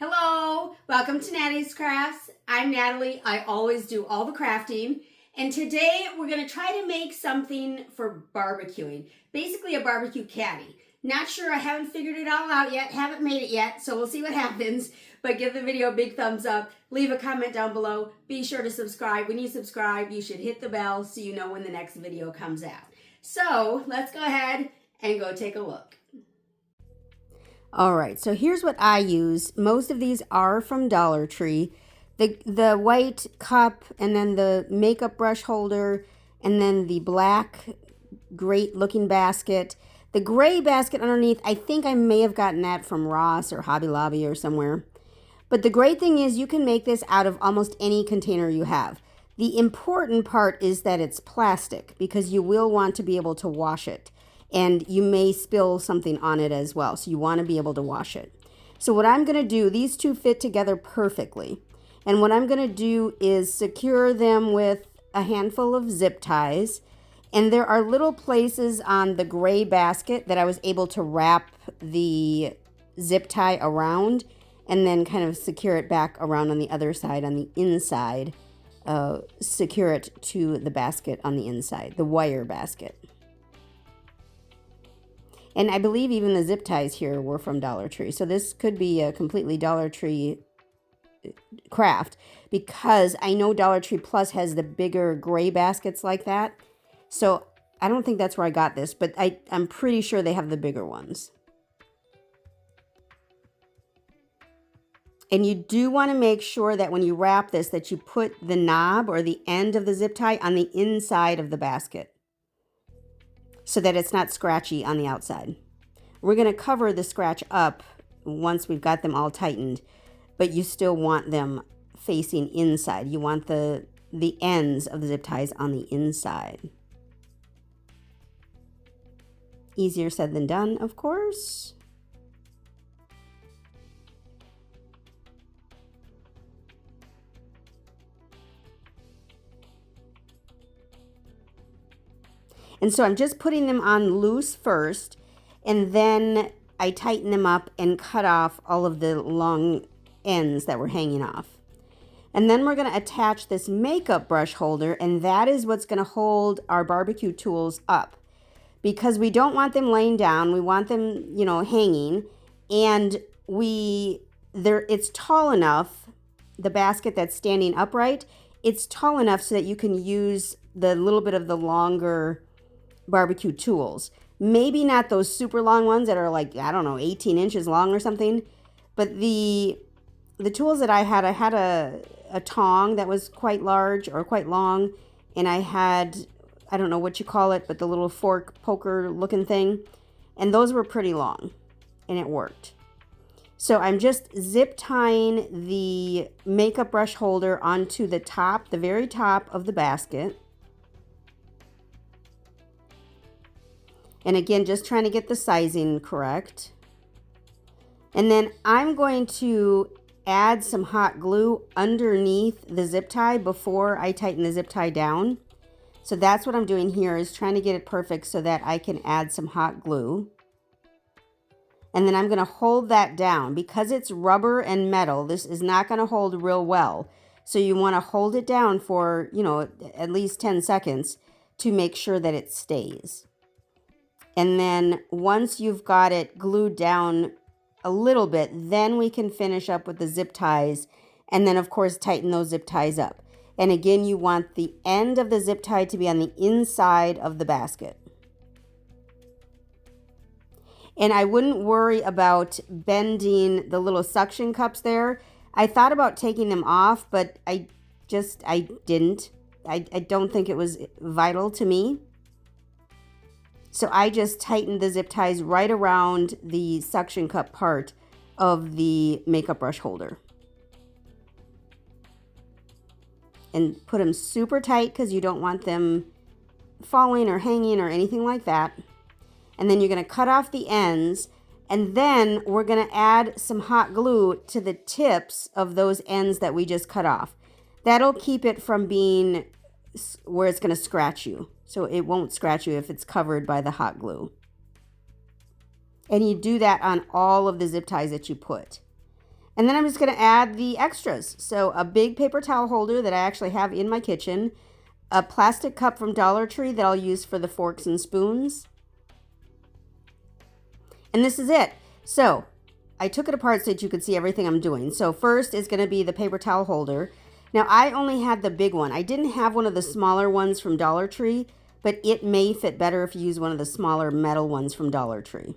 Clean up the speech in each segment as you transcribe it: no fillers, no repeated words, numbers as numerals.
Hello, welcome to Nattys Crafts. I'm Natalie. I always do all the crafting. And today we're going to try to make something for barbecuing. Basically a barbecue caddy. Not sure, I haven't figured it all out yet, haven't made it yet, so we'll see what happens. But give the video a big thumbs up, leave a comment down below, be sure to subscribe. When you subscribe, you should hit the bell so you know when the next video comes out. So let's go ahead and go take a look. All right, so here's what I use. Most of these are from Dollar Tree. The white cup, and then the makeup brush holder, and then the black great looking basket. The gray basket underneath, I think I may have gotten that from Ross or Hobby Lobby or somewhere. But the great thing is you can make this out of almost any container you have. The important part is that it's plastic because you will want to be able to wash it. And you may spill something on it as well, so you want to be able to wash it. So what I'm going to do, these two fit together perfectly. And what I'm going to do is secure them with a handful of zip ties. And there are little places on the gray basket that I was able to wrap the zip tie around and then kind of secure it back around on the other side, on the inside. Secure it to the basket on the inside, the wire basket. And I believe even the zip ties here were from Dollar Tree. So this could be a completely Dollar Tree craft because I know Dollar Tree Plus has the bigger gray baskets like that. So I don't think that's where I got this, but I'm pretty sure they have the bigger ones. And you do want to make sure that when you wrap this, that you put the knob or the end of the zip tie on the inside of the basket, so that it's not scratchy on the outside. We're going to cover the scratch up once we've got them all tightened, but you still want them facing inside. You want the ends of the zip ties on the inside. Easier said than done, of course. And so I'm just putting them on loose first, and then I tighten them up and cut off all of the long ends that were hanging off. And then we're going to attach this makeup brush holder, and that is what's going to hold our barbecue tools up. Because we don't want them laying down, we want them, you know, hanging, and it's tall enough, the basket that's standing upright, it's tall enough so that you can use the little bit of the longer barbecue tools. Maybe not those super long ones that are like, I don't know, 18 inches long or something, but the tools that I had a tong that was quite large or quite long, and I had, I don't know what you call it, but the little fork poker looking thing, and those were pretty long, and it worked. So I'm just zip tying the makeup brush holder onto the top, the very top of the basket. And again, just trying to get the sizing correct. And then I'm going to add some hot glue underneath the zip tie before I tighten the zip tie down. So that's what I'm doing here, is trying to get it perfect so that I can add some hot glue. And then I'm going to hold that down. Because it's rubber and metal, this is not going to hold real well. So you want to hold it down for, you know, at least 10 seconds to make sure that it stays. And then once you've got it glued down a little bit, then we can finish up with the zip ties, and then of course tighten those zip ties up. And again, you want the end of the zip tie to be on the inside of the basket. And I wouldn't worry about bending the little suction cups there. I thought about taking them off, but I didn't. I don't think it was vital to me. So I just tightened the zip ties right around the suction cup part of the makeup brush holder. And put them super tight because you don't want them falling or hanging or anything like that. And then you're going to cut off the ends, and then we're going to add some hot glue to the tips of those ends that we just cut off. That'll keep it from being where it's going to scratch you. So it won't scratch you if it's covered by the hot glue. And you do that on all of the zip ties that you put. And then I'm just going to add the extras. So a big paper towel holder that I actually have in my kitchen, a plastic cup from Dollar Tree that I'll use for the forks and spoons. And this is it. So I took it apart so that you could see everything I'm doing. So first is going to be the paper towel holder. Now I only had the big one. I didn't have one of the smaller ones from Dollar Tree, but it may fit better if you use one of the smaller metal ones from Dollar Tree.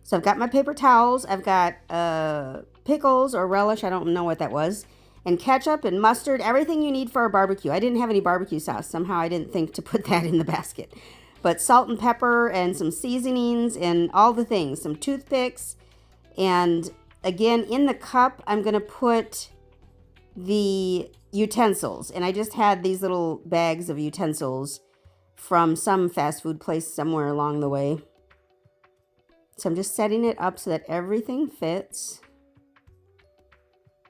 So I've got my paper towels. I've got pickles or relish. I don't know what that was. And ketchup and mustard, everything you need for a barbecue. I didn't have any barbecue sauce. Somehow I didn't think to put that in the basket. But salt and pepper and some seasonings and all the things. Some toothpicks. And again, in the cup, I'm going to put the utensils. And I just had these little bags of utensils from some fast food place somewhere along the way. So I'm just setting it up so that everything fits.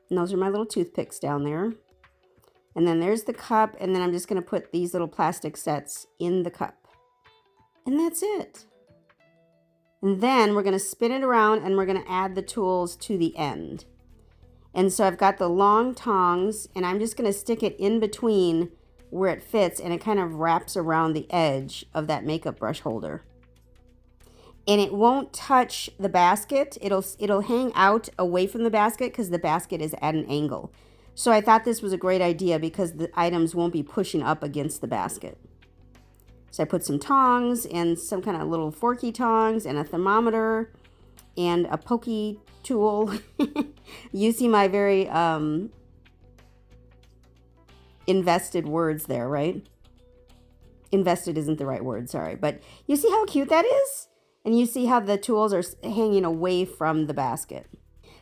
And those are my little toothpicks down there. And then there's the cup. And then I'm just going to put these little plastic sets in the cup. And that's it. And then we're going to spin it around and we're going to add the tools to the end. And so I've got the long tongs and I'm just going to stick it in between where it fits. And it kind of wraps around the edge of that makeup brush holder. And it won't touch the basket. It'll hang out away from the basket because the basket is at an angle. So I thought this was a great idea because the items won't be pushing up against the basket. So I put some tongs and some kind of little forky tongs and a thermometer and a pokey tool. You see my very invested words there, right? Invested isn't the right word, sorry. But you see how cute that is? And you see how the tools are hanging away from the basket.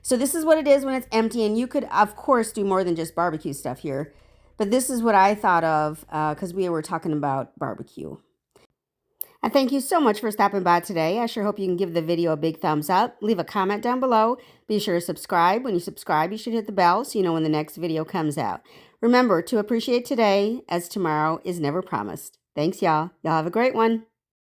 So this is what it is when it's empty. And you could, of course, do more than just barbecue stuff here. But this is what I thought of because we were talking about barbecue. And thank you so much for stopping by today. I sure hope you can give the video a big thumbs up. Leave a comment down below. Be sure to subscribe. When you subscribe, you should hit the bell so you know when the next video comes out. Remember to appreciate today as tomorrow is never promised. Thanks, y'all. Y'all have a great one.